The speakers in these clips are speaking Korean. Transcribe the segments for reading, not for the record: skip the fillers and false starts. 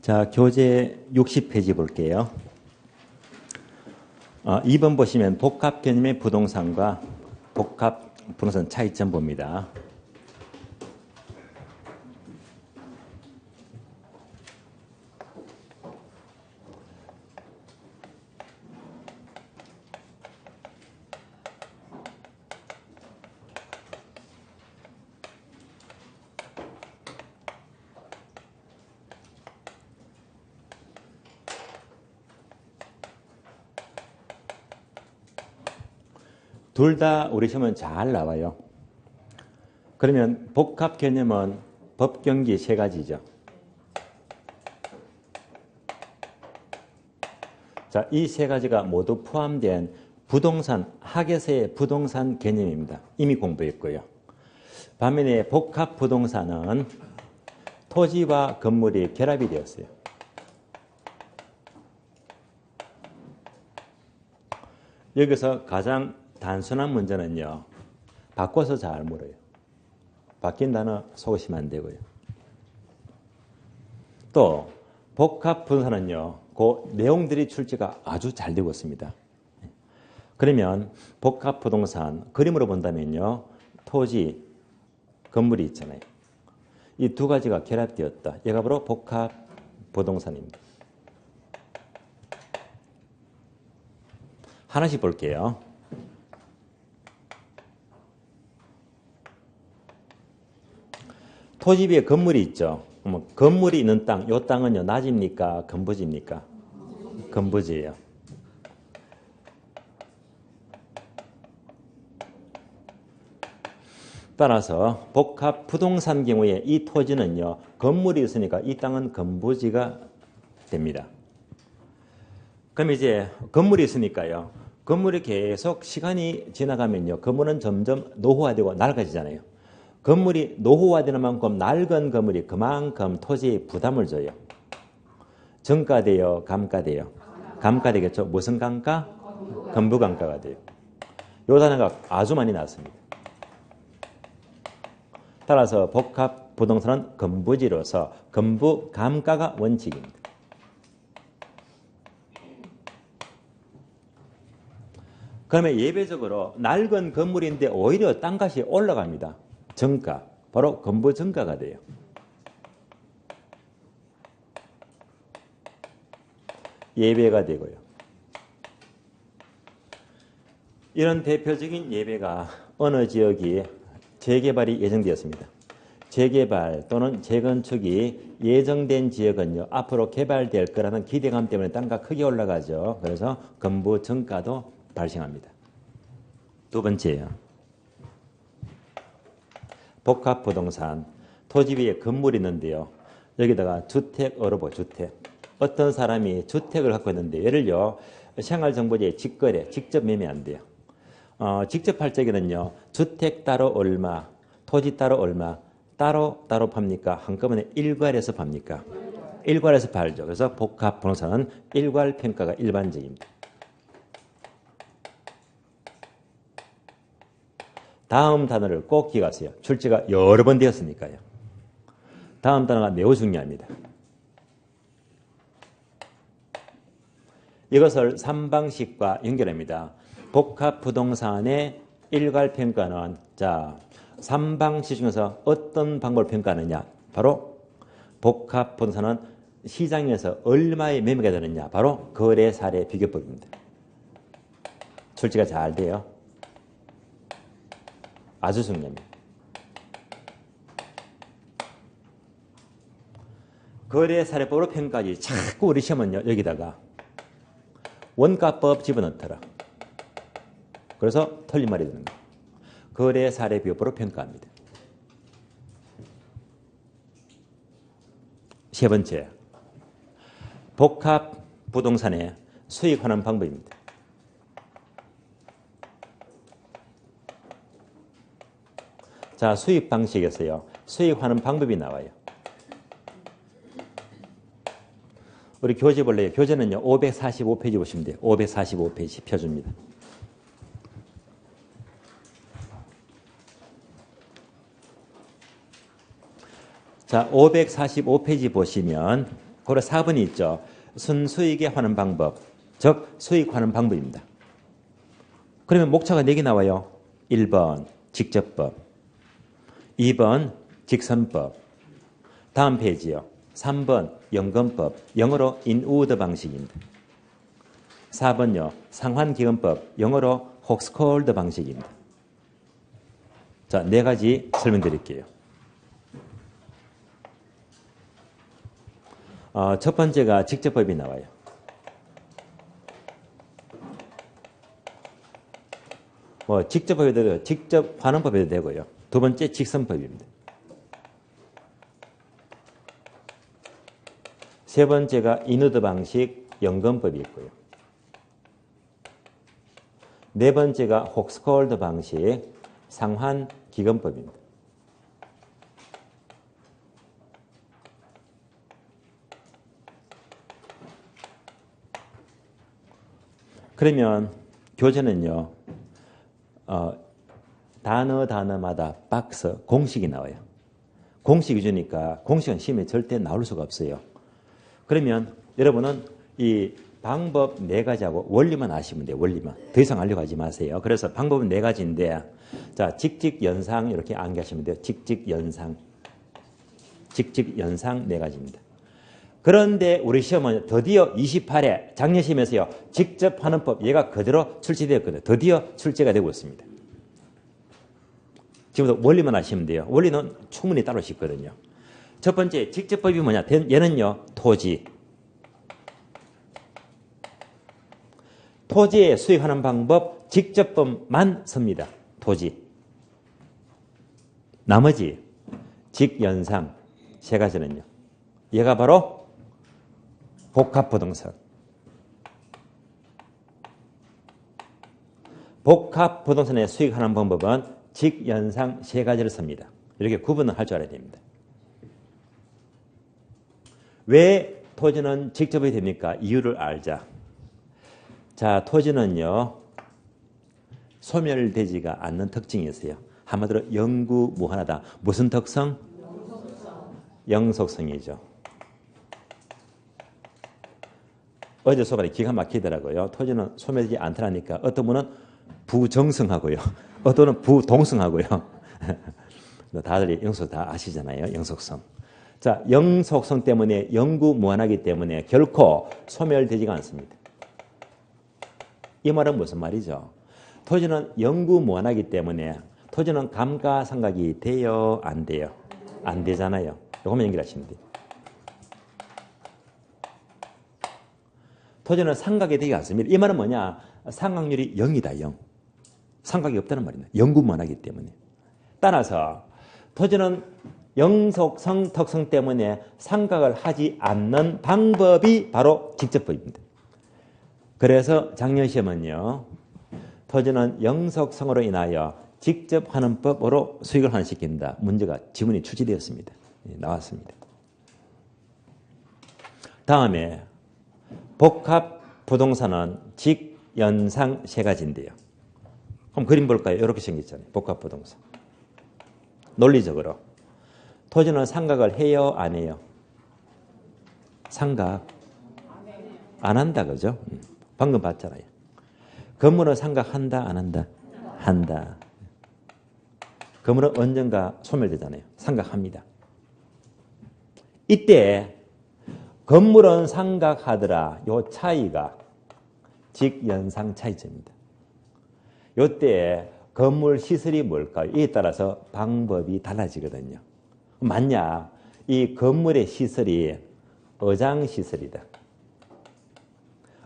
자, 교재 60페이지 볼게요. 2번 보시면 복합 개념의 부동산과 복합 부동산 차이점 봅니다. 둘 다 우리 시험은 잘 나와요. 그러면 복합 개념은 법경기 세 가지죠. 자, 이 세 가지가 모두 포함된 부동산, 학에서의 부동산 개념입니다. 이미 공부했고요. 반면에 복합 부동산은 토지와 건물이 결합이 되었어요. 여기서 가장 단순한 문제는요, 바꿔서 잘 물어요. 바뀐 단어 속으시면 안 되고요. 또 복합 부동산은요, 그 내용들이 출제가 아주 잘 되고 있습니다. 그러면 복합 부동산 그림으로 본다면요, 토지, 건물이 있잖아요. 이 두 가지가 결합되었다. 얘가 바로 복합 부동산입니다. 하나씩 볼게요. 토지 위에 건물이 있죠. 건물이 있는 땅, 이 땅은요, 낮입니까? 건부지입니까? 건부지예요. 따라서 복합 부동산 경우에 이 토지는요, 건물이 있으니까 이 땅은 건부지가 됩니다. 그럼 이제 건물이 있으니까요, 건물이 계속 시간이 지나가면요, 건물은 점점 노후화되고 낡아지잖아요. 건물이 노후화되는 만큼 낡은 건물이 그만큼 토지에 부담을 줘요. 정가돼요? 감가돼요? 감가되겠죠. 무슨 감가? 건부감가가 돼요. 요 단어가 아주 많이 나왔습니다. 따라서 복합 부동산은 건부지로서 건부감가가 원칙입니다. 그러면 예외적으로 낡은 건물인데 오히려 땅값이 올라갑니다. 정가, 바로 건부정가가 돼요. 예배가 되고요. 이런 대표적인 예배가 어느 지역이 재개발이 예정되었습니다. 재개발 또는 재건축이 예정된 지역은요, 앞으로 개발될 거라는 기대감 때문에 땅가 크게 올라가죠. 그래서 건부정가도 발생합니다. 두 번째예요. 복합 부동산, 토지 위에 건물이 있는데요. 여기다가 주택 어르보 주택. 어떤 사람이 주택을 갖고 있는데, 예를요, 생활정보지에 직거래, 직접 매매 안 돼요. 직접 할 적에는요, 주택 따로 얼마, 토지 따로 얼마, 따로 팝니까? 한꺼번에 일괄해서 팝니까? 일괄해서 팔죠. 그래서 복합 부동산은 일괄 평가가 일반적입니다. 다음 단어를 꼭 기억하세요. 출제가 여러 번 되었으니까요. 다음 단어가 매우 중요합니다. 이것을 3방식과 연결합니다. 복합 부동산의 일괄평가는, 자, 3방식 중에서 어떤 방법을 평가하느냐? 바로 복합 부동산은 시장에서 얼마에 매매가 되느냐? 바로 거래 사례 비교법입니다. 출제가 잘 돼요. 아주 중요합니다. 거래 사례법으로 평가하지. 자꾸 우리 시험은요, 여기다가 원가법 집어넣더라. 그래서 틀린 말이 되는 거예요. 거래 사례 비교법으로 평가합니다. 세 번째, 복합 부동산에 수익하는 방법입니다. 자, 수익 방식에서요, 수익하는 방법이 나와요. 우리 교재 볼래요? 교재는요, 545페이지 보시면 돼요. 545페이지 펴줍니다. 자, 545페이지 보시면 그리고 4번이 있죠. 순수익에 하는 방법, 즉 수익하는 방법입니다. 그러면 목차가 4개 나와요. 1번 직접법, 2번 직선법, 다음 페이지요. 3번 연금법, 영어로 인우드 방식입니다. 4번요. 상환기금법, 영어로 혹스콜드 방식입니다. 자, 4가지 설명드릴게요. 첫 번째가 직접법이 나와요. 직접법이 되고요. 직접 환원법이 되고요. 두 번째 직선법입니다. 세 번째가 인우드 방식 연금법이 있고요. 네 번째가 혹스콜드 방식 상환 기금법입니다. 그러면 교재는요. 단어마다 박스 공식이 나와요. 공식이 주니까 공식은 시험에 절대 나올 수가 없어요. 그러면 여러분은 이 방법 4가지하고 원리만 아시면 돼요. 원리만. 더 이상 알려고 하지 마세요. 그래서 방법은 4가지인데 자, 직직연상 이렇게 암기하시면 돼요. 직직연상 4가지입니다. 그런데 우리 시험은 드디어 28회 작년 시험에서요. 직접 하는 법 얘가 그대로 출제되었거든요. 드디어 출제가 되고 있습니다. 지금부터 원리만 아시면 돼요. 원리는 충분히 따로 쉽거든요. 첫 번째 직접법이 뭐냐? 얘는요. 토지에 수익하는 방법 직접법만 씁니다. 토지. 나머지 직연상 3가지는요. 얘가 바로 복합부동산. 복합부동산에 수익하는 방법은 직연상 3가지를 씁니다. 이렇게 구분을 할 줄 알아야 됩니다. 왜 토지는 직접이 됩니까? 이유를 알자. 자, 토지는요. 소멸되지가 않는 특징이 있어요. 한마디로 영구무한하다. 무슨 특성? 영속성이죠. 어제 수업에 기가 막히더라고요. 토지는 소멸되지 않더라니까 어떤 분은 부정성하고요. 어떤 분은 부동성하고요. 다들 영속 다 아시잖아요. 영속성. 자, 영속성 때문에 영구무한하기 때문에 결코 소멸되지가 않습니다. 이 말은 무슨 말이죠? 토지는 영구무한하기 때문에 토지는 감가상각이 돼요? 안 돼요? 안 되잖아요. 이것만 연결하시면 돼요. 토지는 상각이 되지 않습니다. 이 말은 뭐냐? 상각률이 0이다. 0. 상각이 없다는 말입니다. 영구무한하기 때문에. 따라서 토지는 영속성 특성 때문에 상각을 하지 않는 방법이 바로 직접법입니다. 그래서 작년 시험은요. 토지는 영속성으로 인하여 직접 하는 법으로 수익을 환원시킨다. 문제가 지문이 출제되었습니다. 나왔습니다. 다음에 복합부동산은 직연상 3가지인데요. 그럼 그림 볼까요? 이렇게 생겼잖아요. 복합부동산. 논리적으로 토지는 상각을 해요? 안 해요? 상각 안 한다. 그죠? 방금 봤잖아요. 건물은 상각한다? 안 한다? 한다. 건물은 언젠가 소멸되잖아요. 상각합니다. 이때 건물은 상각하더라. 요 차이가 직연상 차이점입니다. 요때 건물 시설이 뭘까요? 이에 따라서 방법이 달라지거든요. 만약 이 건물의 시설이 어장시설이다.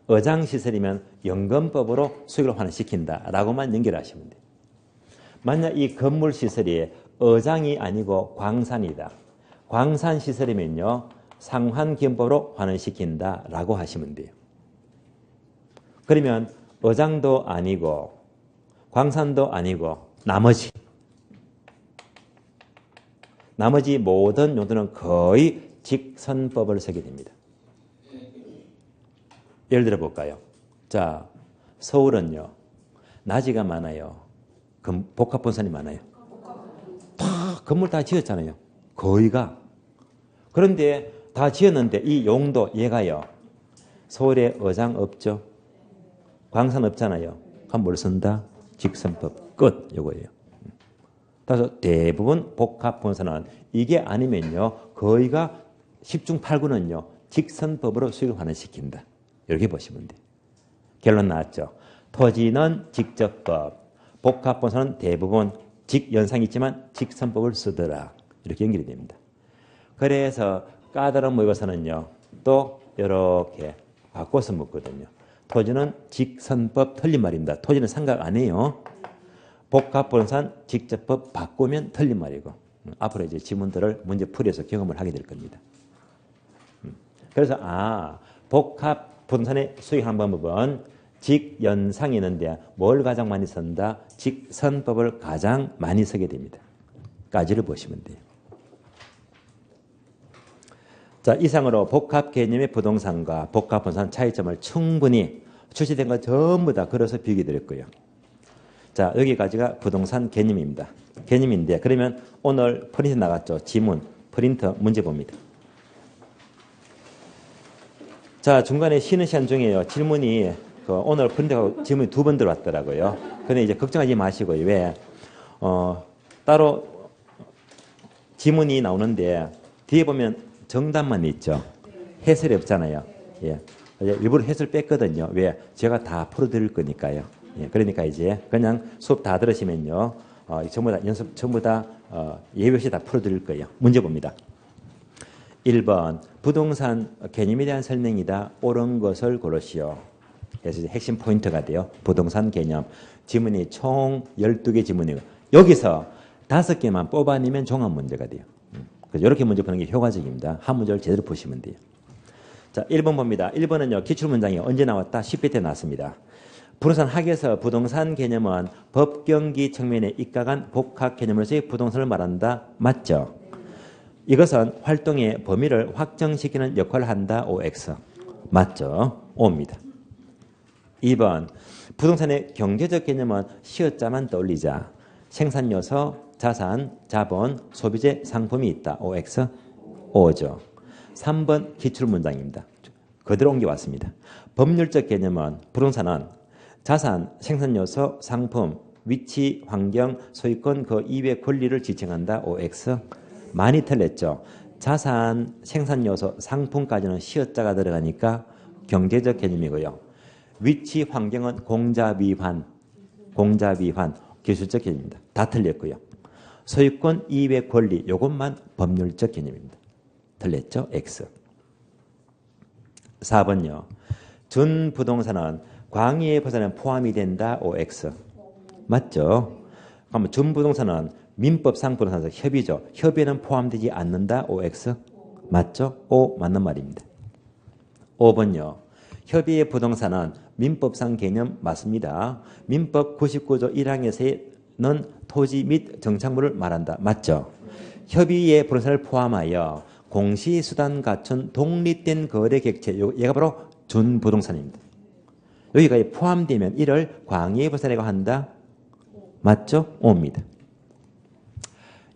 어장시설이면 연금법으로 수익을 환원시킨다라고만 연결하시면 돼요. 만약 이 건물 시설이 어장이 아니고 광산이다. 광산시설이면요. 상환기금법으로 환원시킨다라고 하시면 돼요. 그러면 어장도 아니고 광산도 아니고 나머지 모든 용도는 거의 직선법을 쓰게 됩니다. 예를 들어 볼까요? 자, 서울은요. 낮이가 많아요. 복합부동산이 많아요. 다 건물 다 지었잖아요. 거의가. 그런데 다 지었는데 이 용도 얘가요. 서울에 어장 없죠. 광산 없잖아요. 그럼 뭘 쓴다? 직선법 끝 요거예요. 그래서 대부분 복합분사는 이게 아니면요. 거의가 10중 8구는요. 직선법으로 수익을 환원시킨다. 이렇게 보시면 돼요. 결론 나왔죠. 토지는 직접법, 복합분사는 대부분 직연상이 있지만 직선법을 쓰더라. 이렇게 연결이 됩니다. 그래서 까다로운 모의고사는요. 또 이렇게 바꿔서 묻거든요. 토지는 직선법 틀린 말입니다. 토지는 생각 안 해요. 복합분산 직접법 바꾸면 틀린 말이고 앞으로 이제 지문들을 문제 풀이해서 경험을 하게 될 겁니다. 그래서 복합분산의 수익하는 방법은 직연상이 있는데 뭘 가장 많이 쓴다? 직선법을 가장 많이 쓰게 됩니다. 까지를 보시면 돼요. 자, 이상으로 복합 개념의 부동산과 복합분산 차이점을 충분히 출시된 거 전부 다 걸어서 비교해 드렸고요. 자, 여기까지가 부동산 개념입니다. 개념인데 그러면 오늘 프린트 나갔죠. 지문, 프린터 문제 봅니다. 자, 중간에 쉬는 시간 중에요. 질문이 오늘 프린트하고 질문이 2번 들어왔더라고요. 근데 이제 걱정하지 마시고요. 왜? 따로 지문이 나오는데 뒤에 보면 정답만 있죠. 해설이 없잖아요. 예. 일부러 해설 뺐거든요. 왜? 제가 다 풀어드릴 거니까요. 예. 그러니까 이제 그냥 수업 다 들으시면요. 전부 다 연습 전부 다 예외 없이 다 풀어드릴 거예요. 문제 봅니다. 1번 부동산 개념에 대한 설명이다. 옳은 것을 고르시오. 그래서 핵심 포인트가 돼요. 부동산 개념. 지문이 총 12개 지문이에요. 여기서 5개만 뽑아내면 종합 문제가 돼요. 그래서 이렇게 문제 푸는 게 효과적입니다. 한 문제를 제대로 보시면 돼요. 자, 1번 봅니다. 1번은요. 기출문장이 언제 나왔다? 10회 때 나왔습니다. 부동산 학에서 부동산 개념은 법경기 측면에 입각한 복합 개념으로서의 부동산을 말한다. 맞죠? 이것은 활동의 범위를 확정시키는 역할을 한다. OX. 맞죠? O입니다. 2번 부동산의 경제적 개념은 시어자만 떠올리자. 생산요소, 자산, 자본, 소비재, 상품이 있다. OX. O죠. 3번 기출문장입니다. 그대로 옮겨왔습니다. 법률적 개념은 부동산은 자산, 생산요소, 상품, 위치, 환경, 소유권 그 이외의 권리를 지칭한다. OX. 많이 틀렸죠. 자산, 생산요소, 상품까지는 시어자가 들어가니까 경제적 개념이고요. 위치, 환경은 공자비환, 기술적 개념입니다. 다 틀렸고요. 소유권 이외의 권리, 이것만 법률적 개념입니다. 틀렸죠? X. 4번요. 준부동산은 광의의 부산에 포함이 된다. OX. 맞죠? 그러면 준부동산은 민법상 부동산에서 협의죠. 협의에는 포함되지 않는다. OX. 맞죠? O 맞는 말입니다. 5번요. 협의의 부동산은 민법상 개념 맞습니다. 민법 99조 1항에서는 토지 및 정착물을 말한다. 맞죠? 협의의 부동산을 포함하여 공시수단 갖춘 독립된 거래 객체, 얘가 바로 준부동산입니다. 여기가 포함되면 이를 광의의 부동산이라고 한다. 맞죠? O입니다.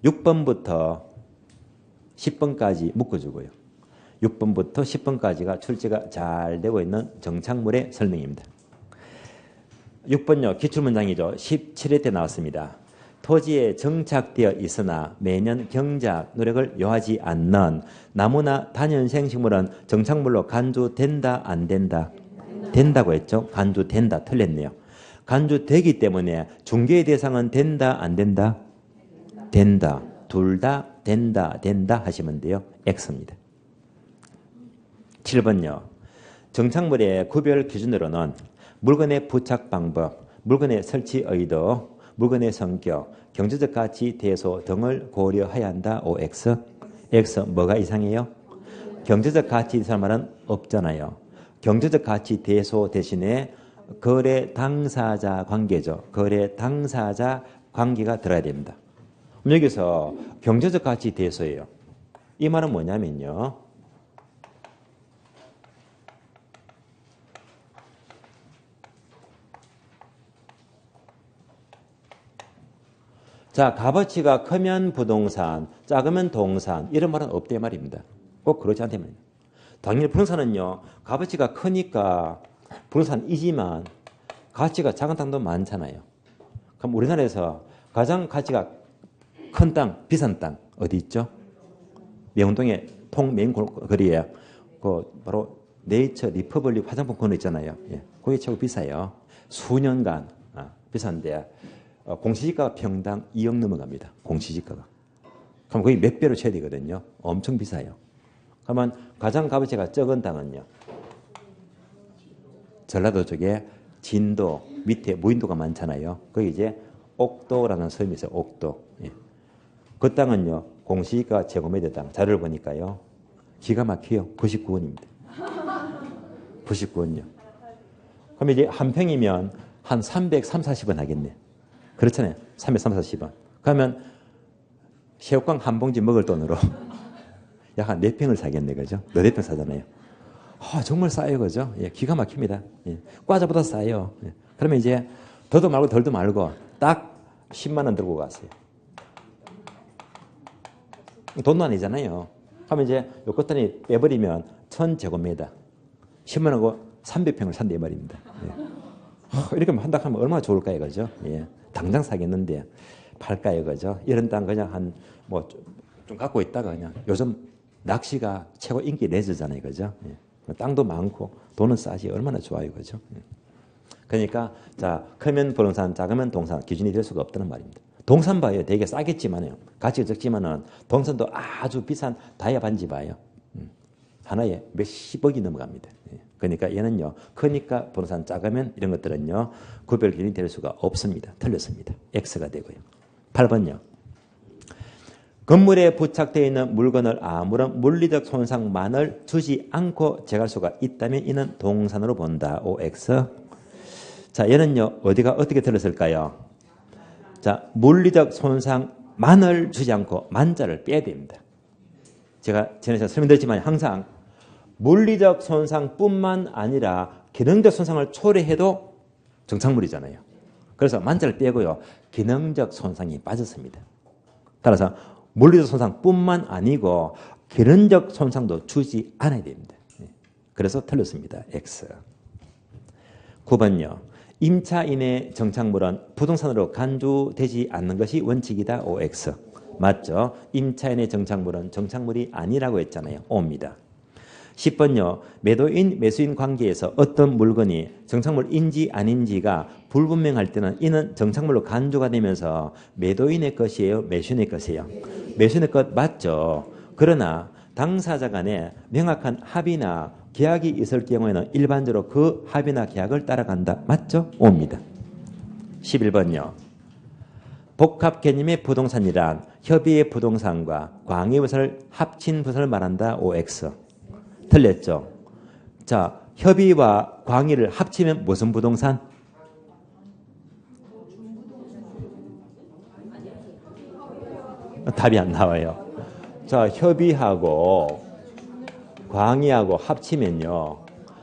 6번부터 10번까지 묶어주고요. 6번부터 10번까지가 출제가 잘 되고 있는 정착물의 설명입니다. 6번요. 기출문장이죠. 17회 때 나왔습니다. 토지에 정착되어 있으나 매년 경작 노력을 요하지 않는 나무나 단연생 식물은 정착물로 간주된다 안 된다? 된다고 했죠. 간주된다. 틀렸네요. 간주되기 때문에 중개의 대상은 된다 안 된다? 된다. 둘 다 된다 하시면 돼요. X입니다. 7번요. 정착물의 구별 기준으로는 물건의 부착 방법, 물건의 설치 의도, 물건의 성격, 경제적 가치, 대소 등을 고려해야 한다. OX. X 뭐가 이상해요? 경제적 가치 이상 말은 없잖아요. 경제적 가치 대소 대신에 거래 당사자 관계죠. 거래 당사자 관계가 들어야 됩니다. 여기서 경제적 가치 대소예요. 이 말은 뭐냐면요. 자, 값어치가 크면 부동산, 작으면 동산 이런 말은 없대 말입니다. 꼭 그렇지 않단 말이에요. 당연히 부동산은요, 값어치가 크니까 부동산이지만 가치가 작은 땅도 많잖아요. 그럼 우리나라에서 가장 가치가 큰 땅, 비싼 땅 어디 있죠? 명동의 메인 거리에 그 바로 네이처 리퍼블릭 화장품 코너 있잖아요. 예, 그게 최고 비싸요. 수년간 비싼데 공시지가가 평당 2억 넘어갑니다. 공시지가가. 그럼 거의 몇 배로 쳐야 되거든요. 엄청 비싸요. 그러면 가장 값어치가 적은 땅은요. 전라도 쪽에 진도 밑에 무인도가 많잖아요. 거기 이제 옥도라는 섬이 있어요. 옥도. 예. 그 땅은요. 공시지가 제곱미터 땅. 자료를 보니까요. 기가 막혀요. 99원입니다. 99원요. 그럼 이제 한 평이면 한 340원 하겠네. 그렇잖아요. 340원. 그러면 새우깡 한 봉지 먹을 돈으로 약 한 4평을 사겠네. 그죠? 4평 사잖아요. 정말 싸요. 그죠? 예, 기가 막힙니다. 예, 과자보다 싸요. 예. 그러면 이제 더도 말고 덜도 말고 딱 10만 원 들고 가세요. 돈도 아니잖아요. 하면 이제 요 끝단이 빼버리면 1000제곱미터 10만 원하고 300평을 산대 말입니다. 예. 이렇게 한다 하면 얼마나 좋을까요? 그죠? 예. 당장 사겠는데 팔까요? 그죠? 이런 땅 그냥 좀 갖고 있다가 그냥 요즘 낚시가 최고 인기 레저잖아요. 그죠? 예. 땅도 많고 돈은 싸지 얼마나 좋아요. 그죠? 예. 그러니까 자, 크면 부동산, 작으면 동산 기준이 될 수가 없다는 말입니다. 동산 봐요. 되게 싸겠지만요. 가치가 적지만은 동산도 아주 비싼 다이아 반지 봐요. 하나에 몇십억이 넘어갑니다. 그러니까 얘는요. 크니까 부동산, 작으면 이런 것들은요. 구별 기준이 될 수가 없습니다. 틀렸습니다. X가 되고요. 8번요. 건물에 부착되어 있는 물건을 아무런 물리적 손상만을 주지 않고 제거할 수가 있다면 이는 동산으로 본다. OX. 자, 얘는요. 어디가 어떻게 들었을까요? 자, 물리적 손상만을 주지 않고 만자를 빼야 됩니다. 제가 전에 설명드렸지만 항상 물리적 손상뿐만 아니라 기능적 손상을 초래해도 정착물이잖아요. 그래서 만자를 빼고요. 기능적 손상이 빠졌습니다. 따라서 물리적 손상뿐만 아니고 기능적 손상도 주지 않아야 됩니다. 그래서 틀렸습니다. X. 9번요. 임차인의 정착물은 부동산으로 간주되지 않는 것이 원칙이다. OX. 맞죠? 임차인의 정착물은 정착물이 아니라고 했잖아요. O입니다. 10번요. 매도인, 매수인 관계에서 어떤 물건이 정착물인지 아닌지가 불분명할 때는 이는 정착물로 간주가 되면서 매도인의 것이에요? 매수인의 것이에요? 매수인의 것 맞죠? 그러나 당사자 간에 명확한 합의나 계약이 있을 경우에는 일반적으로 그 합의나 계약을 따라간다. 맞죠? O입니다. 11번요. 복합 개념의 부동산이란 협의의 부동산과 광의 부산을 합친 부산을 말한다. OX. 틀렸죠? 자, 협의와 광의를 합치면 무슨 부동산? 답이 안 나와요. 자, 협의하고 광의하고 합치면요.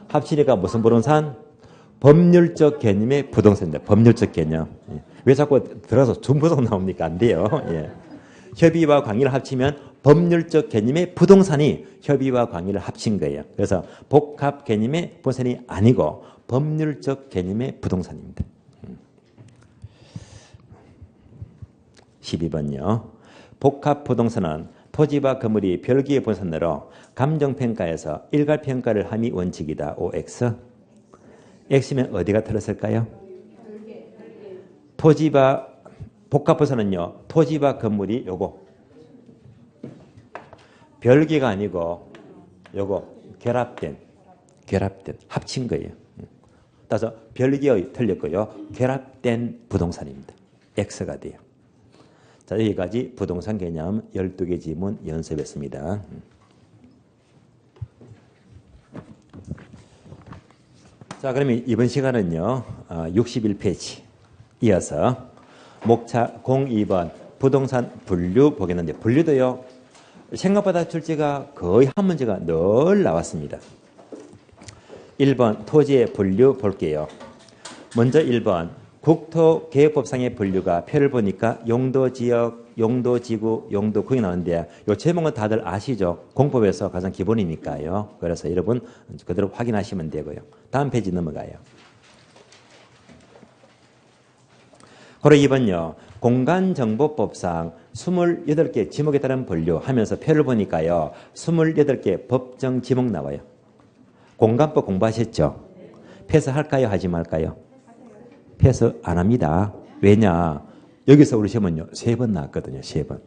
합치니까 무슨 부동산? 법률적 개념의 부동산입니다. 법률적 개념. 왜 자꾸 들어서 중부동 나옵니까? 안 돼요. 예. 협의와 광의를 합치면 법률적 개념의 부동산이 협의와 광의를 합친 거예요. 그래서 복합 개념의 부동산이 아니고 법률적 개념의 부동산입니다. 12번요. 복합 부동산은 토지와 건물이 별개의 부동산으로 감정평가에서 일괄평가를 함이 원칙이다. OX. X면 어디가 틀렸을까요? 토지와 복합 부동산은요. 토지와 건물이 요거 별개가 아니고 요거 결합된 합친 거예요. 따라서 별개의 틀렸고요. 결합된 부동산입니다. X가 돼요. 자, 여기까지 부동산 개념 12개 지문 연습했습니다. 자, 그러면 이번 시간은요. 61페이지 이어서 목차 02번 부동산 분류 보겠는데 분류도요. 생각보다 출제가 거의 한 문제가 늘 나왔습니다. 1번 토지의 분류 볼게요. 먼저 1번 국토계획법상의 분류가 표를 보니까 용도지역, 용도지구, 용도구역이 나오는데 이 제목은 다들 아시죠? 공법에서 가장 기본이니까요. 그래서 여러분 그대로 확인하시면 되고요. 다음 페이지 넘어가요. 그리고 2번요. 공간정보법상 28개 지목에 따른 분류하면서 표를 보니까요. 28개 법정 지목 나와요. 공간법 공부하셨죠? 패스할까요? 하지 말까요? 패스 안 합니다. 왜냐? 여기서 우리 시험은요. 3번 나왔거든요. 3번.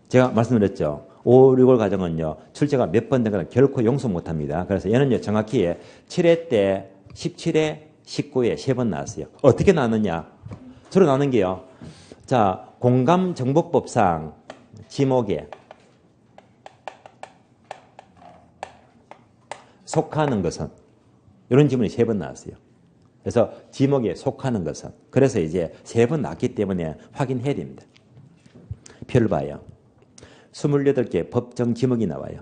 제가 말씀드렸죠. 5, 6월 과정은요. 출제가 몇 번 된 거는 결코 용서 못합니다. 그래서 얘는요. 정확히 7회 때 17회, 19회 3번 나왔어요. 어떻게 나왔느냐? 주로 나오는 게요. 자, 공감정보법상 지목에 속하는 것은 이런 질문이 3번 나왔어요. 그래서 지목에 속하는 것은 그래서 이제 3번 나왔기 때문에 확인해야 됩니다. 표를 봐요. 28개 법정 지목이 나와요.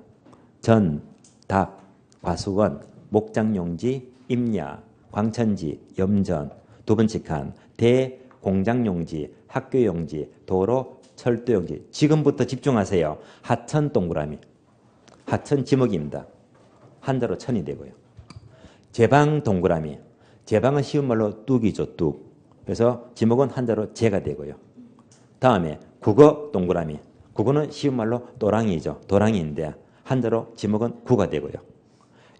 전, 답, 과수원, 목장용지, 임야, 광천지, 염전, 두 번째 칸, 대, 공장용지, 학교용지, 도로, 철도용지. 지금부터 집중하세요. 하천 동그라미. 하천 지목입니다. 한자로 천이 되고요. 제방 동그라미. 제방은 쉬운 말로 뚝이죠. 뚝. 그래서 지목은 한자로 제가 되고요. 다음에 국어 동그라미. 국어는 쉬운 말로 또랑이죠. 도랑이인데 한자로 지목은 구가 되고요.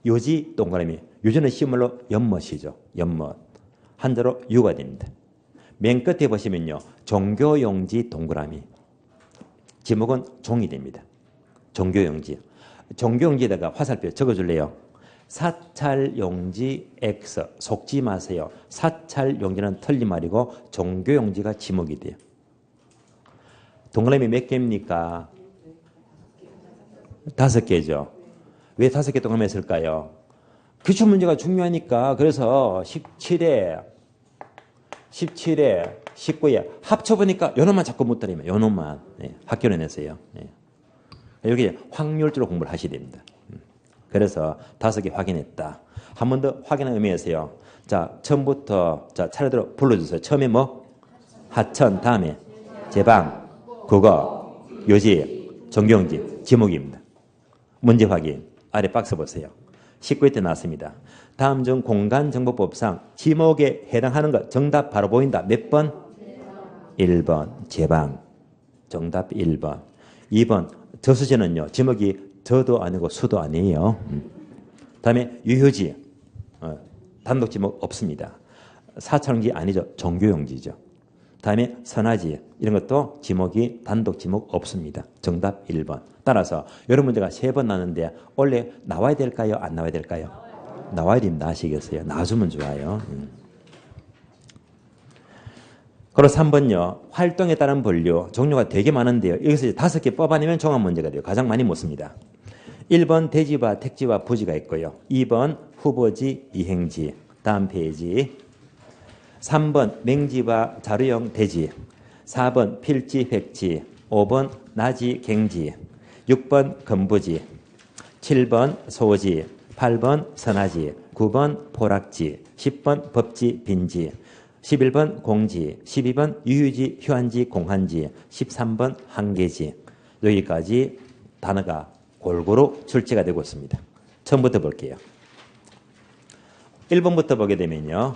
요지 동그라미. 요지는 쉬운 말로 연못이죠. 연못. 한자로 유가 됩니다. 맨 끝에 보시면요. 종교용지 동그라미. 지목은 종이 됩니다. 종교용지. 종교용지에다가 화살표 적어줄래요? 사찰용지 X. 속지 마세요. 사찰용지는 틀린 말이고 종교용지가 지목이 돼요. 동그라미 몇 개입니까? 5개죠. 왜 5개 동그라미 했을까요? 기출문제가 중요하니까. 그래서 17회, 19회 합쳐보니까 요놈만 자꾸 못 들으면 요놈만 학교를 냈어요. 여기 확률적으로 공부를 하셔야 됩니다. 그래서 5개 확인했다. 한 번 더 확인한 의미에서요. 자, 처음부터 자 차례대로 불러주세요. 처음에 뭐? 하천, 다음에 제방, 국어, 요지, 종교용지, 지목입니다. 문제 확인. 아래 박스 보세요. 19회 때 나왔습니다. 다음 중 공간정보법상 지목에 해당하는 것 정답 바로 보인다. 몇 번? 1번 제방. 정답 1번. 2번 저수지는요. 지목이 저도 아니고 수도 아니에요. 다음에 유효지. 단독 지목 없습니다. 사찰용지 아니죠. 종교용지죠. 다음에 선화지. 이런 것도 지목이 단독 지목 없습니다. 정답 1번. 따라서 이런 문제가 3번 나왔는데 원래 나와야 될까요? 안 나와야 될까요? 나와야 됩니다. 아시겠어요? 나와주면 좋아요. 그리고 3번요. 활동에 따른 분류. 종류가 되게 많은데요. 여기서 이제 5개 뽑아내면 종합 문제가 돼요. 가장 많이 묻습니다. 1번 대지와 택지와 부지가 있고요. 2번 후보지, 이행지. 다음 페이지. 3번 맹지와 자루형 대지. 4번 필지, 획지. 5번 나지, 갱지. 6번 건부지. 7번 소지. 8번 선화지. 9번 포락지. 10번 법지, 빈지. 11번 공지. 12번 유유지, 휴한지, 공한지. 13번 한계지. 여기까지 단어가 골고루 출제가 되고 있습니다. 처음부터 볼게요. 1번부터 보게 되면요.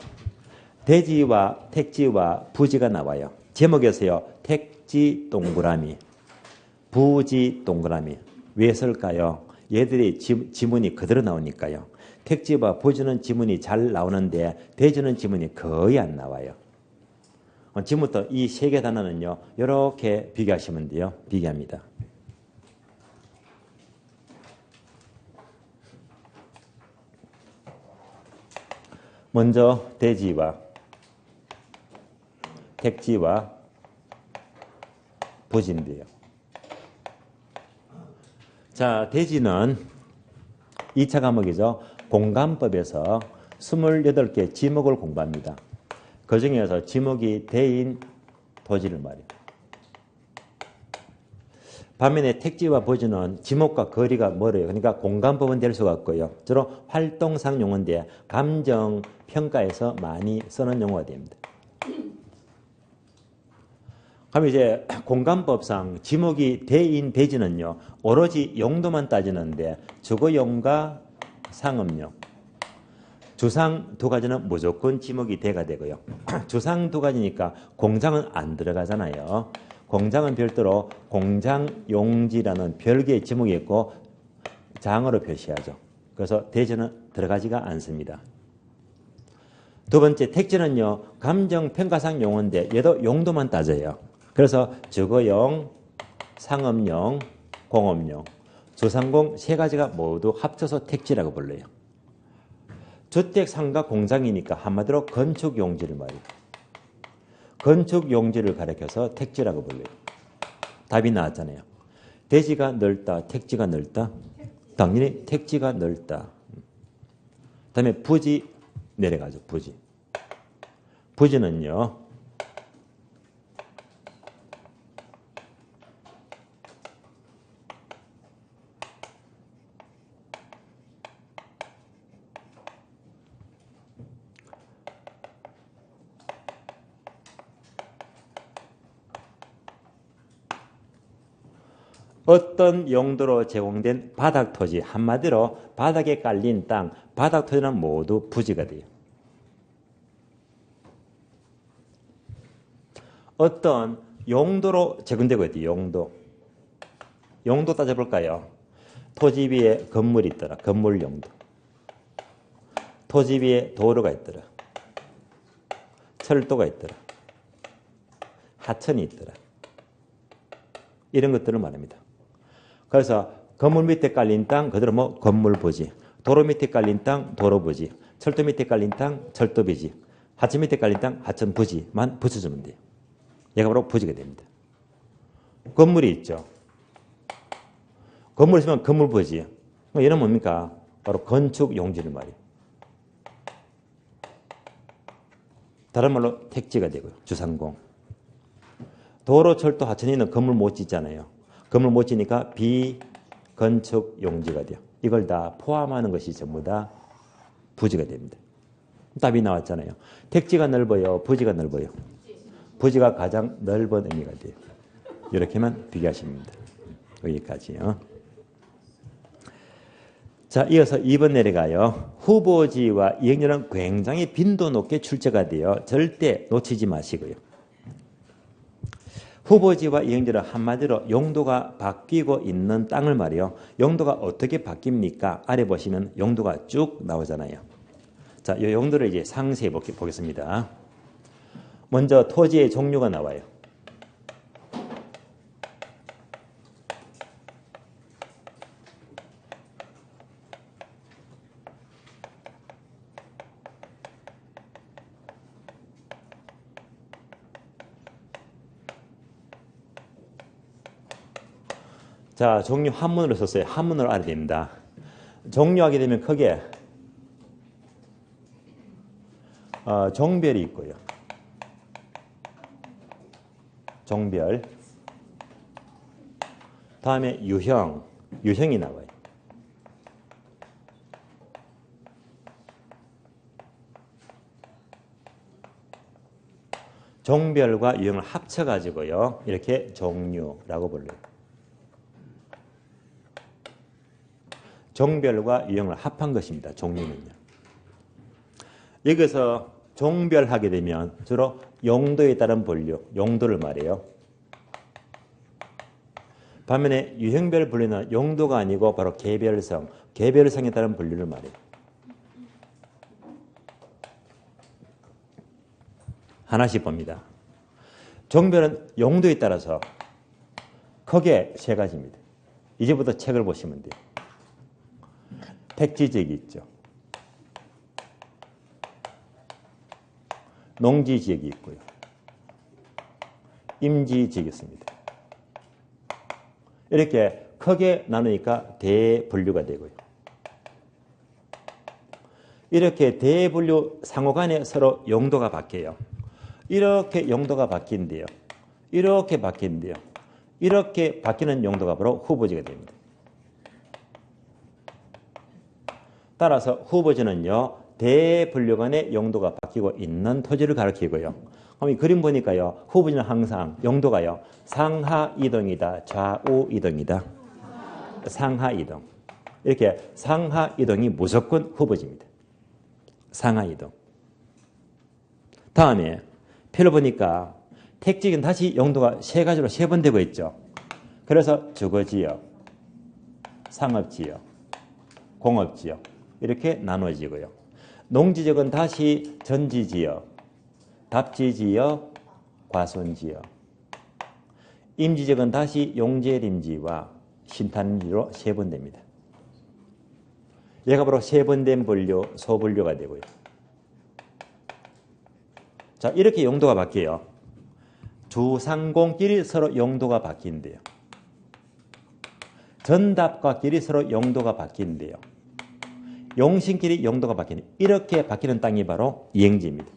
대지와 택지와 부지가 나와요. 제목에서요. 택지 동그라미, 부지 동그라미. 왜 쓸까요? 얘들이 지문이 그대로 나오니까요. 택지와 부지는 지문이 잘 나오는데 대지는 지문이 거의 안 나와요. 지금부터 이 3개 단어는요. 이렇게 비교하시면 돼요. 비교합니다. 먼저 대지와 택지와 부지인데요. 자, 대지는 2차 과목이죠. 공간법에서 28개 지목을 공부합니다. 그 중에서 지목이 대인 도지를 말해요. 반면에 택지와 부지는 지목과 거리가 멀어요. 그러니까 공간법은 될 수가 없고요. 주로 활동상 용어인데 감정 평가에서 많이 쓰는 용어가 됩니다. 하면 이제 공간법상 지목이 대인 대지는요 오로지 용도만 따지는데 주거용과 상업용 주상 두 가지는 무조건 지목이 대가 되고요. 주상 두 가지니까 공장은 안 들어가잖아요. 공장은 별도로 공장용지라는 별개의 지목이 있고 장으로 표시하죠. 그래서 대지는 들어가지가 않습니다. 두 번째 택지는요 감정평가상 용어인데 얘도 용도만 따져요. 그래서 주거용, 상업용, 공업용, 주상공 세 가지가 모두 합쳐서 택지라고 불러요. 주택, 상가, 공장이니까 한마디로 건축용지를 말이에요. 건축용지를 가리켜서 택지라고 불러요. 답이 나왔잖아요. 대지가 넓다, 택지가 넓다? 당연히 택지가 넓다. 다음에 부지 내려가죠. 부지. 부지는요. 어떤 용도로 제공된 바닥 토지, 한마디로 바닥에 깔린 땅, 바닥 토지는 모두 부지가 돼요. 어떤 용도로 제공되고 있대요. 용도. 용도 따져볼까요? 토지 위에 건물이 있더라. 건물 용도. 토지 위에 도로가 있더라. 철도가 있더라. 하천이 있더라. 이런 것들을 말합니다. 그래서 건물 밑에 깔린 땅 그대로 뭐 건물 부지, 도로 밑에 깔린 땅 도로 부지, 철도 밑에 깔린 땅 철도 부지, 하천 밑에 깔린 땅 하천 부지만 붙여주면 돼요. 얘가 바로 부지가 됩니다. 건물이 있죠. 건물 있으면 건물 부지. 얘는 뭡니까? 바로 건축 용지를 말이에요. 다른 말로 택지가 되고요. 주상공. 도로, 철도, 하천에 있는 건물 못 짓잖아요. 건물 못 짓니까 비건축 용지가 돼요. 이걸 다 포함하는 것이 전부 다 부지가 됩니다. 답이 나왔잖아요. 택지가 넓어요. 부지가 넓어요. 부지가 가장 넓은 의미가 돼요. 이렇게만 비교하시면 됩니다. 여기까지요. 자, 이어서 2번 내려가요. 후보지와 이행률은 굉장히 빈도 높게 출제가 돼요. 절대 놓치지 마시고요. 후보지와 이행지는 한마디로 용도가 바뀌고 있는 땅을 말이요. 용도가 어떻게 바뀝니까? 아래 보시면 용도가 쭉 나오잖아요. 자, 이 용도를 이제 상세히 보겠습니다. 먼저 토지의 종류가 나와요. 자, 종류 한문으로 썼어요. 한문으로 알아야 됩니다. 종류하게 되면 크게 종별이 있고요. 종별. 다음에 유형이 나와요. 종별과 유형을 합쳐가지고요. 이렇게 종류라고 불러요. 종별과 유형을 합한 것입니다. 종류는요. 여기서 종별하게 되면 주로 용도에 따른 분류, 용도를 말해요. 반면에 유형별 분류는 용도가 아니고 바로 개별성, 개별성에 따른 분류를 말해요. 하나씩 봅니다. 종별은 용도에 따라서 크게 세 가지입니다. 이제부터 책을 보시면 돼요. 택지지역이 있죠. 농지지역이 있고요. 임지지역이 있습니다. 이렇게 크게 나누니까 대분류가 되고요. 이렇게 대분류 상호 간에 서로 용도가 바뀌어요. 이렇게 용도가 바뀐대요. 이렇게 바뀐대요. 이렇게 바뀌는 용도가 바로 후보지가 됩니다. 따라서 후보지는요. 대분류 간의 용도가 바뀌고 있는 토지를 가리키고요. 그럼 이 그림 보니까요. 후보지는 항상 용도가요. 상하 이동이다. 좌우 이동이다. 상하 이동. 이렇게 상하 이동이 무조건 후보지입니다. 상하 이동. 다음에 표를 보니까 택지는 다시 용도가 세 가지로 세분되고 있죠. 그래서 주거지역, 상업지역, 공업지역 이렇게 나눠지고요. 농지지역은 다시 전지지역, 답지지역, 과손지역. 임지지역은 다시 용재림지와 신탄림지로 세분됩니다. 얘가 바로 세분된 분류, 소분류가 되고요. 자, 이렇게 용도가 바뀌어요. 주상공끼리 서로 용도가 바뀐대요. 전답과끼리 서로 용도가 바뀐대요. 용신끼리 용도가 바뀌는 이렇게 바뀌는 땅이 바로 이행지입니다.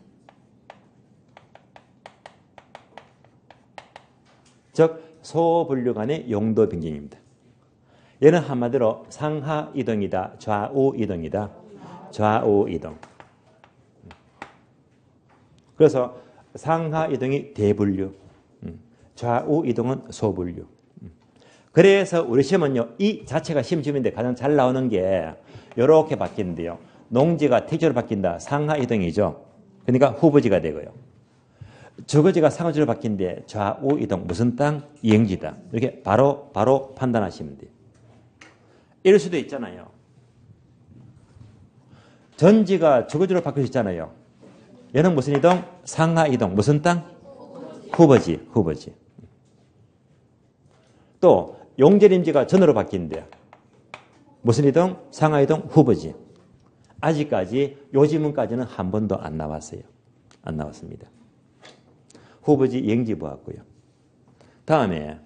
즉 소분류 간의 용도 변경입니다. 얘는 한마디로 상하 이동이다. 좌우 이동이다. 좌우 이동. 그래서 상하 이동이 대분류, 좌우 이동은 소분류. 그래서 우리 시험은요, 이 자체가 시험 지문인데 가장 잘 나오는 게 이렇게 바뀌는데요. 농지가 택지로 바뀐다. 상하 이동이죠. 그러니까 후보지가 되고요. 주거지가 상업지로 바뀐데 좌우 이동 무슨 땅? 이행지다. 이렇게 바로 판단하시면 돼요. 이럴 수도 있잖아요. 전지가 주거지로 바뀔 수 있잖아요. 얘는 무슨 이동? 상하 이동. 무슨 땅? 후보지. 또 용재림지가 전으로 바뀐대요. 무슨 이동? 상하 이동, 후보지. 아직까지 요 지문까지는 한 번도 안 나왔어요. 안 나왔습니다. 후보지 이행지 보았고요. 다음에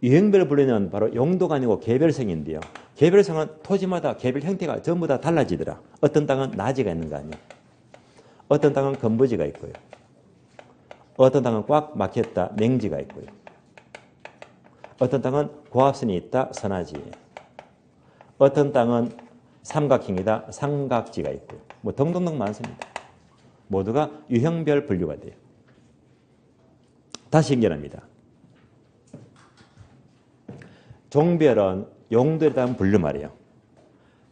유형별 분류는 바로 용도가 아니고 개별성인데요. 개별성은 토지마다 개별 형태가 전부 다 달라지더라. 어떤 땅은 나지가 있는 거 아니에요. 어떤 땅은 건부지가 있고요. 어떤 땅은 꽉 막혔다. 맹지가 있고요. 어떤 땅은 고압선이 있다. 선화지. 어떤 땅은 삼각형이다. 삼각지가 있고요. 뭐 등등등 많습니다. 모두가 유형별 분류가 돼요. 다시 연결합니다. 종별은 용도에 대한 분류 말이에요.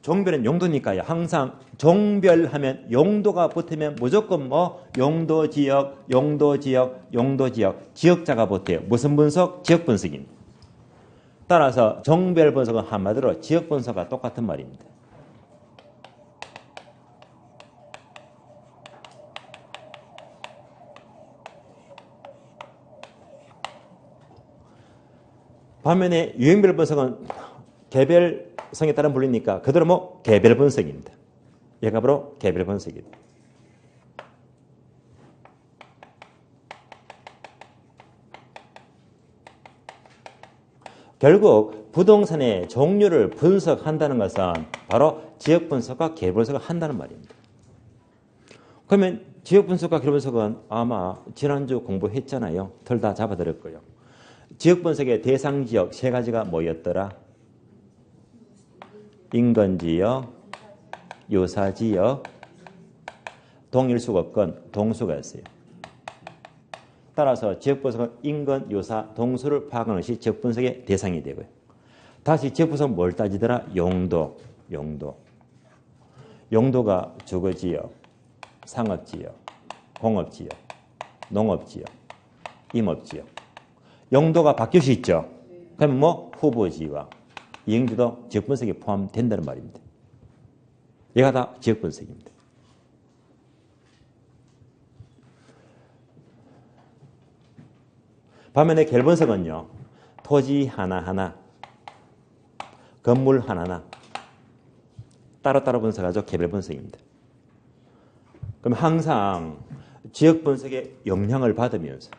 종별은 용도니까요. 항상 종별하면 용도가 붙으면 무조건 뭐 용도지역, 지역자가 붙어요. 무슨 분석? 지역 분석입니다. 따라서 종별 분석은 한마디로 지역 분석과 똑같은 말입니다. 반면에 유형별 분석은 개별성에 따른 분류니까 그대로 뭐 개별 분석입니다. 얘가 바로 개별 분석이다. 결국 부동산의 종류를 분석한다는 것은 바로 지역 분석과 개별 분석을 한다는 말입니다. 그러면 지역 분석과 개별 분석은 아마 지난주 공부했잖아요. 털 다 잡아드렸고요. 지역 분석의 대상 지역 세 가지가 뭐였더라? 인근지역, 유사지역, 동일수거권, 동수가였어요. 따라서 지역 분석은 인근, 유사, 동수를 파악하는 것이 지역 분석의 대상이 되고요. 다시 지역 분석은 뭘 따지더라? 용도. 용도가 주거지역, 상업지역, 공업지역, 농업지역, 임업지역. 용도가 바뀔 수 있죠. 그러면 뭐 후보지와 이행지도 지역 분석에 포함된다는 말입니다. 얘가 다 지역 분석입니다. 반면에 개별 분석은요. 토지 하나하나, 건물 하나하나 따로따로 분석하죠. 개별 분석입니다. 그럼 항상 지역 분석에 영향을 받으면서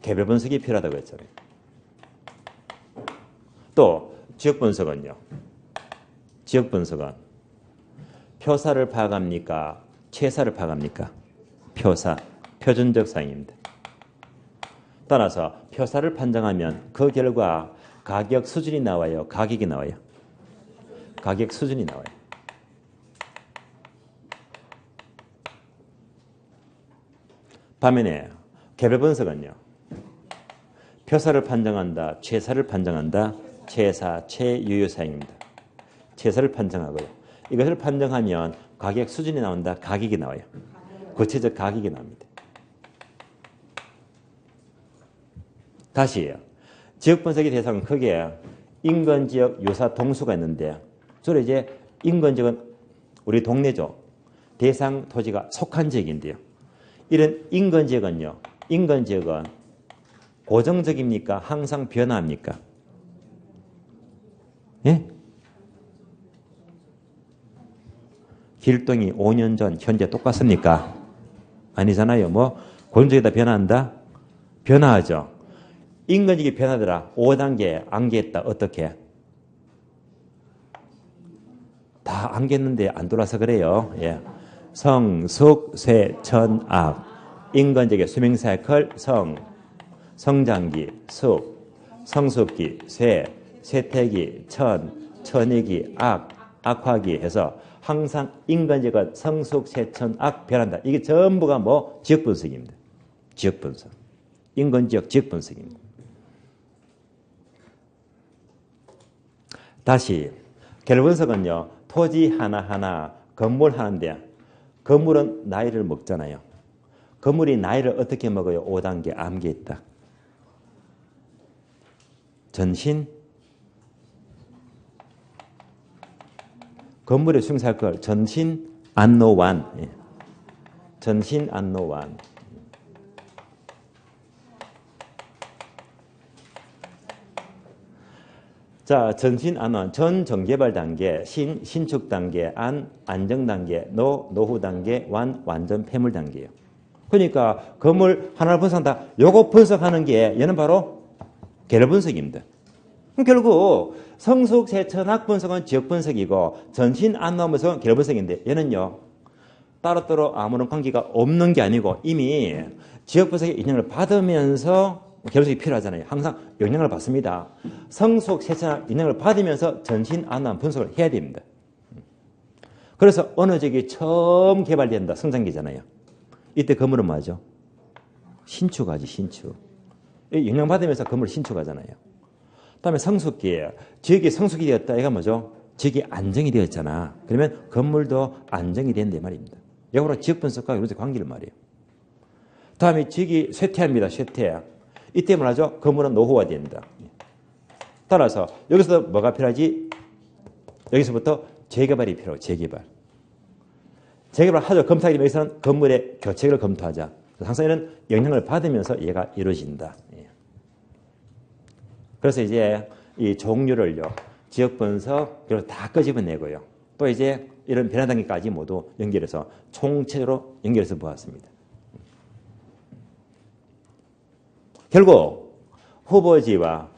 개별 분석이 필요하다고 했잖아요. 또 지역 분석은 표사를 파악합니까? 최사를 파악합니까? 표사, 표준적 사항입니다. 따라서 표사를 판정하면 그 결과 가격 수준이 나와요? 가격이 나와요? 가격 수준이 나와요. 반면에 개별 분석은요. 표사를 판정한다, 최사를 판정한다, 최사, 최유효사항입니다. 최사를 판정하고요. 이것을 판정하면 가격 수준이 나온다, 가격이 나와요. 구체적 가격이 나옵니다. 다시 지역 분석의 대상은 크게 인근 지역 유사 동수가 있는데 주로 이제 인근 지역은 우리 동네죠. 대상 토지가 속한 지역인데요. 이런 인근 지역은요. 인근 지역은 고정적입니까? 항상 변화합니까? 예? 길동이 5년 전 현재 똑같습니까? 아니잖아요. 뭐 고정적이다 변화한다? 변화하죠. 인근지역이 변하더라. 5단계 안개했다. 어떻게? 다 안개했는데 안 돌아서 그래요. 예. 성, 숙, 쇠, 천, 악. 인근지역의 수명 사이클 성, 성장기, 숙, 성숙기, 쇠, 쇠퇴기, 천, 천이기, 악, 악화기 해서 항상 인간지역은 성숙, 쇠천, 악 변한다. 이게 전부가 뭐 지역 분석입니다. 지역 분석. 인근지역 지역 분석입니다. 다시 개별 분석은요. 토지 하나하나, 건물 하나인데 건물은 나이를 먹잖아요. 건물이 나이를 어떻게 먹어요? 5단계 암기했다. 전신, 건물의 수용사이클 전신, 안노완. 예. 전신, 안노완. 자, 전신, 안노완. 전, 정개발 단계, 신, 신축 단계, 안, 안정 단계, 노, 노후 단계, 완, 완전 폐물 단계예요. 그러니까 건물 하나를 분석한다. 요거 분석하는 게 얘는 바로 개별 분석입니다. 결국 성숙, 세천학 분석은 지역 분석이고 전신, 안노 분석은 개별 분석인데 얘는요. 따로따로 아무런 관계가 없는 게 아니고 이미 지역 분석의 영향을 받으면서 개별 분석이 필요하잖아요. 항상 영향을 받습니다. 성숙, 세천학 영향을 받으면서 전신, 안노 분석을 해야 됩니다. 그래서 어느 지역이 처음 개발된다. 성장기잖아요. 이때 건물은 뭐죠? 신축하지, 신축. 영향받으면서 건물을 신축하잖아요. 그다음에 성숙기에 지역이 성숙이 되었다. 이가 뭐죠? 지역이 안정이 되었잖아. 그러면 건물도 안정이 된다 말입니다. 이거로 지역 분석과 이런 관계를 말이에요. 다음에 지역이 쇠퇴합니다. 쇠퇴. 이때 뭐하죠? 건물은 노후화 된다. 따라서 여기서 뭐가 필요하지? 여기서부터 재개발이 필요하고 재개발. 재개발 하죠. 검토하기 위해서는 건물의 교체를 검토하자. 항상 이런 영향을 받으면서 얘가 이루어진다. 그래서 이제 이 종류를요, 지역 분석, 그리고 다 끄집어내고요. 또 이제 이런 변화 단계까지 모두 연결해서 총체로 연결해서 보았습니다. 결국 후보지와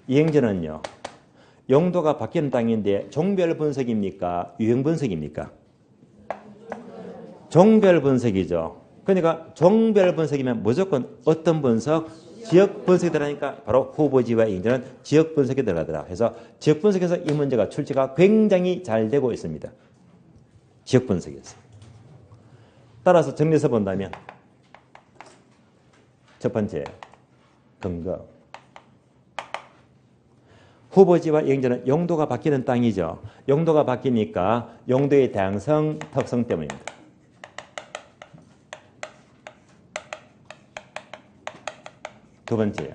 이행전은요, 용도가 바뀌는 땅인데 종별 분석입니까? 유형 분석입니까? 종별 분석이죠. 그러니까 종별 분석이면 무조건 어떤 분석? 지역 분석이 들어가니까 바로 후보지와 이행전은 지역 분석에 들어가더라. 그래서 지역 분석에서 이 문제가 출제가 굉장히 잘 되고 있습니다. 지역 분석에서. 따라서 정리해서 본다면 첫 번째, 근거. 후보지와 이행전은 용도가 바뀌는 땅이죠. 용도가 바뀌니까 용도의 다양성, 특성 때문입니다. 두 번째요.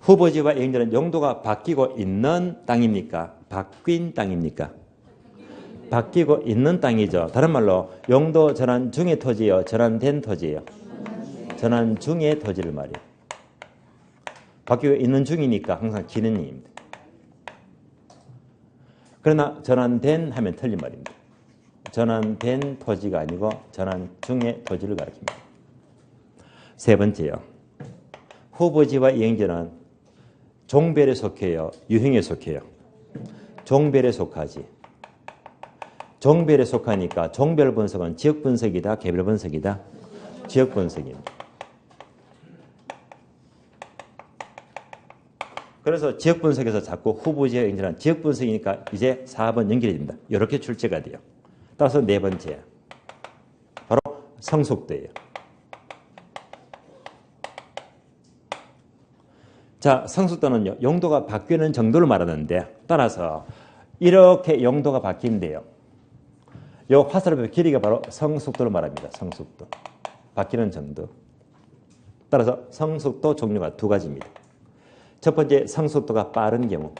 후보지와 이행전은 용도가 바뀌고 있는 땅입니까? 바뀐 땅입니까? 바뀌고 있는 땅이죠. 다른 말로 용도 전환 중의 토지예요? 전환된 토지예요? 전환 중의 토지를 말이에요. 바뀌고 있는 중이니까 항상 기능입니다. 그러나 전환된 하면 틀린 말입니다. 전환된 토지가 아니고 전환 중의 토지를 가리킵니다. 세 번째요. 후보지와 이행전은 종별에 속해요? 유형에 속해요? 종별에 속하지. 종별에 속하니까 종별 분석은 지역 분석이다, 개별 분석이다? 지역 분석입니다. 그래서 지역 분석에서 자꾸 후보지와 이행전은 지역 분석이니까 이제 4번 연결이 됩니다. 이렇게 출제가 돼요. 따라서 네 번째. 바로 성숙도예요. 자, 성숙도는요, 용도가 바뀌는 정도를 말하는데, 따라서 이렇게 용도가 바뀐대요. 요 화살표 길이가 바로 성숙도를 말합니다. 성숙도. 바뀌는 정도. 따라서 성숙도 종류가 두 가지입니다. 첫 번째, 성숙도가 빠른 경우.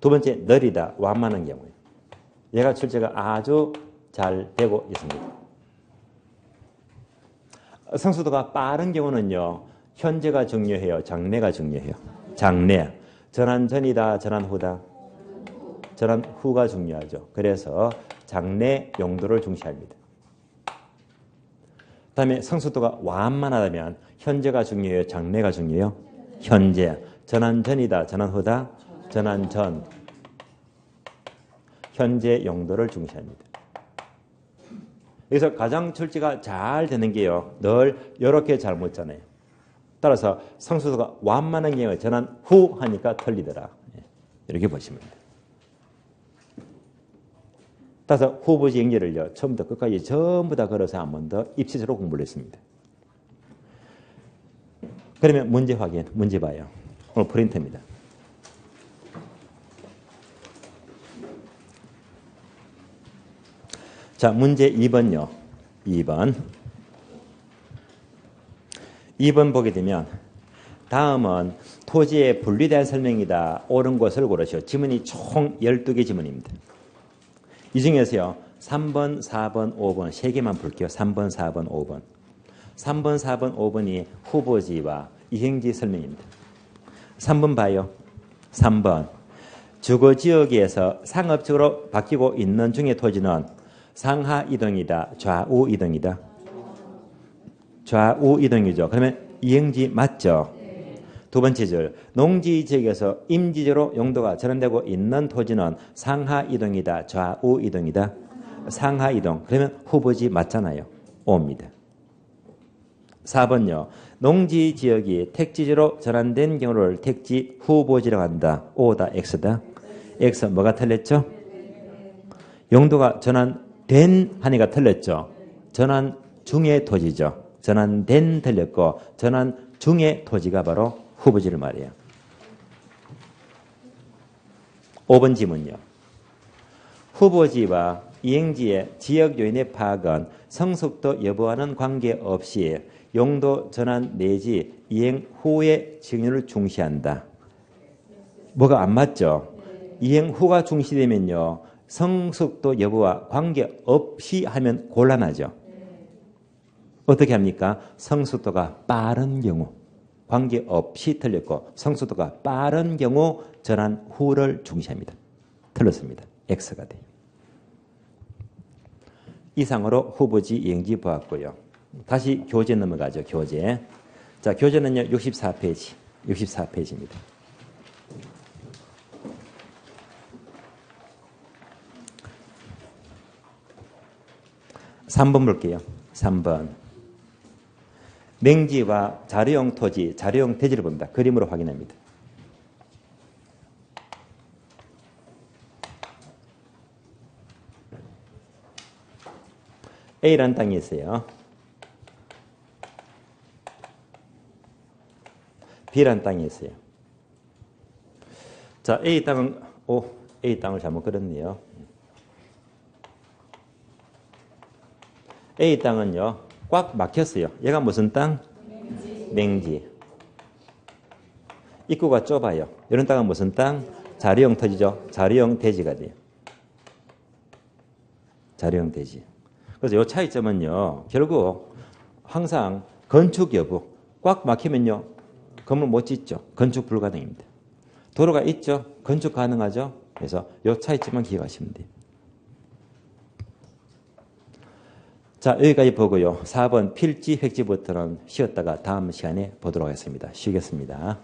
두 번째, 느리다, 완만한 경우예요. 얘가 출제가 아주 잘 되고 있습니다. 성숙도가 빠른 경우는요, 현재가 중요해요, 장래가 중요해요. 장래. 전환 전이다, 전환 후다. 전환 후가 중요하죠. 그래서 장래 용도를 중시합니다. 그다음에 성숙도가 완만하다면 현재가 중요해요, 장래가 중요해요. 현재. 전환 전이다, 전환 후다. 전환 전. 현재 용도를 중시합니다. 여기서 가장 출제가 잘 되는 게요, 늘 이렇게 잘 묻잖아요. 따라서 성숙도가 완만한 경우에 전환 후 하니까 틀리더라. 이렇게 보시면 돼요. 따라서 후보지 연결을요, 처음부터 끝까지 전부 다 걸어서 한 번 더 입시적으로 공부를 했습니다. 그러면 문제 확인, 문제 봐요. 오늘 프린트입니다. 자, 문제 2번요. 2번 보게 되면 다음은 토지의 분리대한 설명이다. 옳은 것을 고르시오. 지문이 총 12개 지문입니다. 이 중에서요, 3번, 4번, 5번 3개만 볼게요. 3번, 4번, 5번. 3번, 4번, 5번이 후보지와 이행지 설명입니다. 3번 봐요. 3번. 주거지역에서 상업적으로 바뀌고 있는 중의 토지는 상하 이동이다, 좌우 이동이다. 좌우 이동이죠. 그러면 이행지 맞죠? 두 번째 줄, 농지 지역에서 임시적으로 용도가 전환되고 있는 토지는 상하 이동이다, 좌우 이동이다. 상하 이동. 그러면 후보지 맞잖아요. O입니다. 4번요. 농지 지역이 택지지로 전환된 경우를 택지 후보지라고 한다. O다, X다. X 뭐가 틀렸죠? 용도가 전환된 하니까 틀렸죠. 전환 중의 토지죠. 전환된 틀렸고 전환 중의 토지가 바로 후보지를 말해요. 5번 지문요. 후보지와 이행지의 지역 요인의 파악은 성숙도 여부와는 관계없이 용도 전환 내지 이행 후의 증유를 중시한다. 뭐가 안 맞죠? 이행 후가 중시되면요, 성숙도 여부와 관계없이 하면 곤란하죠. 어떻게 합니까? 성숙도가 빠른 경우, 관계없이 틀렸고 성숙도가 빠른 경우 전환 후를 중시합니다. 틀렸습니다. X가 돼요. 이상으로 후보지 이행지 보았고요. 다시 교재 넘어가죠. 교재. 자, 교재는요, 64페이지. 64페이지입니다. 3번 볼게요. 3번. 맹지와 자료용 토지, 자료용 대지를 봅니다. 그림으로 확인합니다. A라는 땅이 있어요. B라는 땅이 있어요. 자, A 땅은, A 땅을 잘못 그렸네요. A 땅은요, 꽉 막혔어요. 얘가 무슨 땅? 맹지. 입구가 좁아요. 이런 땅은 무슨 땅? 자료용 토지죠. 자료용 대지가 돼요. 자료용 대지. 그래서 이 차이점은요, 결국 항상 건축 여부, 꽉 막히면요, 건물 못 짓죠. 건축 불가능입니다. 도로가 있죠. 건축 가능하죠. 그래서 이 차이점만 기억하시면 돼요. 자, 여기까지 보고요. 4번 필지 획지부터는 쉬었다가 다음 시간에 보도록 하겠습니다. 쉬겠습니다.